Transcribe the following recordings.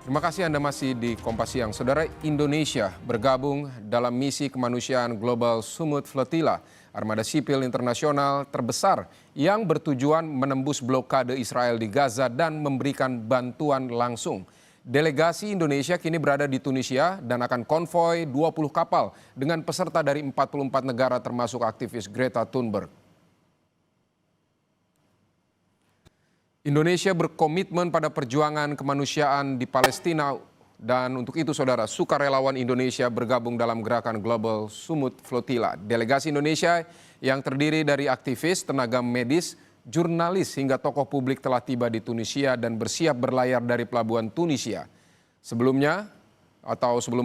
Terima kasih Anda masih di Kompas Siang. Saudara, Indonesia bergabung dalam misi kemanusiaan Global Sumut Flotilla, armada sipil internasional terbesar yang bertujuan menembus blokade Israel di Gaza dan memberikan bantuan langsung. Delegasi Indonesia kini berada di Tunisia dan akan konvoi 20 kapal dengan peserta dari 44 negara termasuk aktivis Greta Thunberg. Indonesia berkomitmen pada perjuangan kemanusiaan di Palestina dan untuk itu saudara, sukarelawan Indonesia bergabung dalam gerakan Global Sumut Flotilla. Delegasi Indonesia yang terdiri dari aktivis, tenaga medis, jurnalis hingga tokoh publik telah tiba di Tunisia dan bersiap berlayar dari pelabuhan Tunisia. Sebelum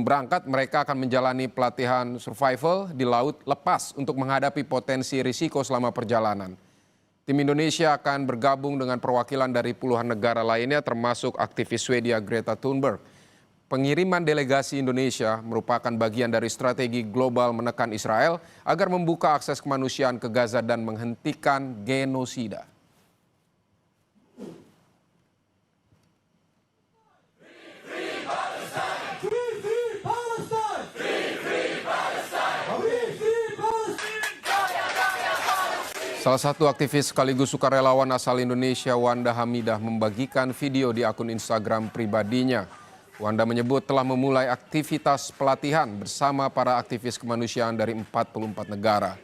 berangkat mereka akan menjalani pelatihan survival di laut lepas untuk menghadapi potensi risiko selama perjalanan. Tim Indonesia akan bergabung dengan perwakilan dari puluhan negara lainnya termasuk aktivis Swedia Greta Thunberg. Pengiriman delegasi Indonesia merupakan bagian dari strategi global menekan Israel agar membuka akses kemanusiaan ke Gaza dan menghentikan genosida. Salah satu aktivis sekaligus sukarelawan asal Indonesia, Wanda Hamidah, membagikan video di akun Instagram pribadinya. Wanda menyebut telah memulai aktivitas pelatihan bersama para aktivis kemanusiaan dari 44 negara.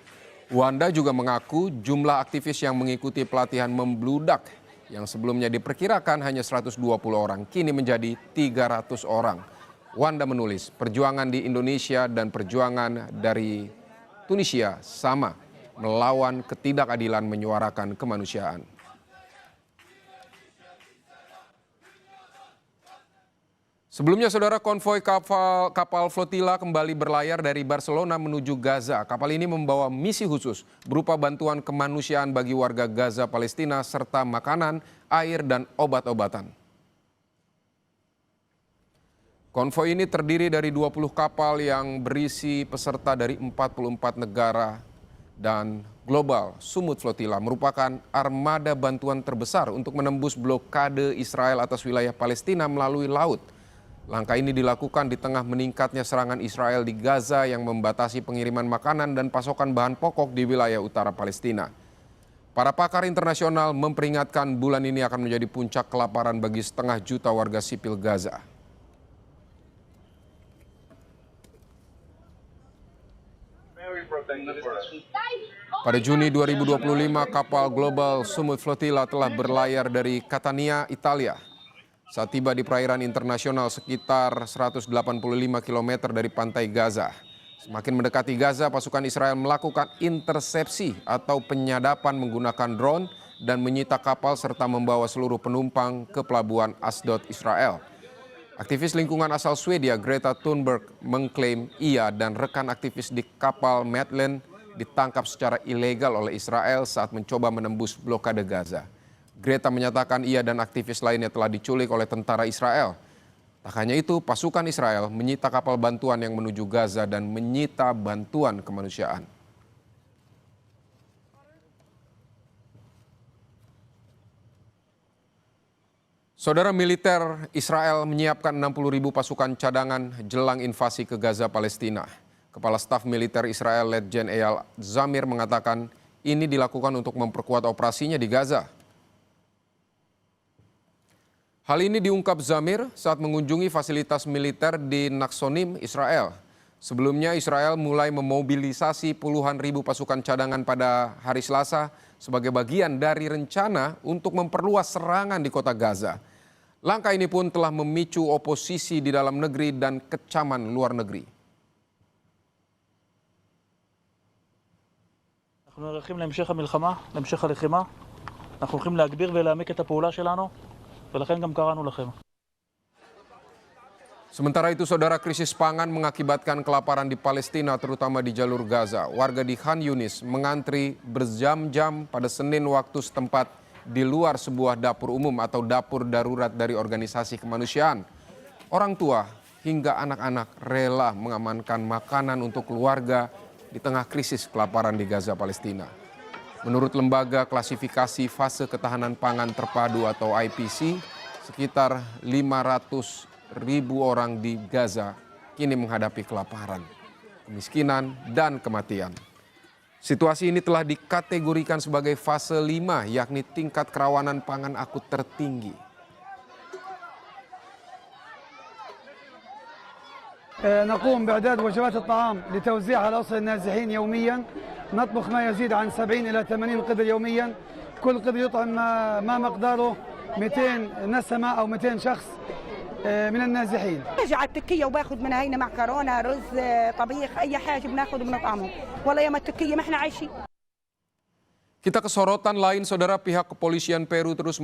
Wanda juga mengaku jumlah aktivis yang mengikuti pelatihan membludak, yang sebelumnya diperkirakan hanya 120 orang, kini menjadi 300 orang. Wanda menulis, perjuangan di Indonesia dan perjuangan dari Tunisia sama, melawan ketidakadilan, menyuarakan kemanusiaan. Sebelumnya saudara, konvoi kapal flotilla kembali berlayar dari Barcelona menuju Gaza. Kapal ini membawa misi khusus berupa bantuan kemanusiaan bagi warga Gaza Palestina serta makanan, air dan obat-obatan. Konvoi ini terdiri dari 20 kapal yang berisi peserta dari 44 negara dan Global Sumut Flotilla merupakan armada bantuan terbesar untuk menembus blokade Israel atas wilayah Palestina melalui laut. Langkah ini dilakukan di tengah meningkatnya serangan Israel di Gaza yang membatasi pengiriman makanan dan pasokan bahan pokok di wilayah utara Palestina. Para pakar internasional memperingatkan bulan ini akan menjadi puncak kelaparan bagi setengah juta warga sipil Gaza. Pada Juni 2025, kapal Global Sumut Flotilla telah berlayar dari Catania, Italia. Saat tiba di perairan internasional sekitar 185 km dari pantai Gaza. Semakin mendekati Gaza, pasukan Israel melakukan intersepsi atau penyadapan menggunakan drone dan menyita kapal serta membawa seluruh penumpang ke pelabuhan Asdod, Israel. Aktivis lingkungan asal Swedia Greta Thunberg mengklaim ia dan rekan aktivis di kapal Madeleine ditangkap secara ilegal oleh Israel saat mencoba menembus blokade Gaza. Greta menyatakan ia dan aktivis lainnya telah diculik oleh tentara Israel. Tak hanya itu, pasukan Israel menyita kapal bantuan yang menuju Gaza dan menyita bantuan kemanusiaan. Saudara, militer Israel menyiapkan 60.000 pasukan cadangan jelang invasi ke Gaza Palestina. Kepala Staf Militer Israel Letjen Eyal Zamir mengatakan ini dilakukan untuk memperkuat operasinya di Gaza. Hal ini diungkap Zamir saat mengunjungi fasilitas militer di Naksonim, Israel. Sebelumnya Israel mulai memobilisasi puluhan ribu pasukan cadangan pada hari Selasa sebagai bagian dari rencana untuk memperluas serangan di kota Gaza. Langkah ini pun telah memicu oposisi di dalam negeri dan kecaman luar negeri. אנחנו נערכים להמשך המלחמה, להמשך הלחימה. אנחנו הולכים להגביר ולהעמיק את הפעולה שלנו, ולכן גם קראנו לכם. Sementara itu, saudara, krisis pangan mengakibatkan kelaparan di Palestina, terutama di jalur Gaza. Warga di Khan Yunis mengantri berjam-jam pada Senin waktu setempat di luar sebuah dapur umum atau dapur darurat dari organisasi kemanusiaan. Orang tua hingga anak-anak rela mengamankan makanan untuk keluarga di tengah krisis kelaparan di Gaza, Palestina. Menurut Lembaga Klasifikasi Fase Ketahanan Pangan Terpadu atau IPC, sekitar 500 ribu orang di Gaza kini menghadapi kelaparan, kemiskinan, dan kematian. Situasi ini telah dikategorikan sebagai fase 5, yakni tingkat kerawanan pangan akut tertinggi. نقوم بإعداد وجبات الطعام لتوزيعها على أسر النازحين يوميا. نطبخ ما يزيد عن 70 إلى 80 قدر يوميا. كل قدر يطعم ما مقداره 200 نسمة أو 200 شخص من النازحين. باجي على التكية وباخذ منها هنا معكرونة رز طبيخ أي حاجة بناخذ وبنطعمهم. والله يوم التكية ما احنا عايشين. Kita ke sorotan lain, saudara. Pihak kepolisian Peru terus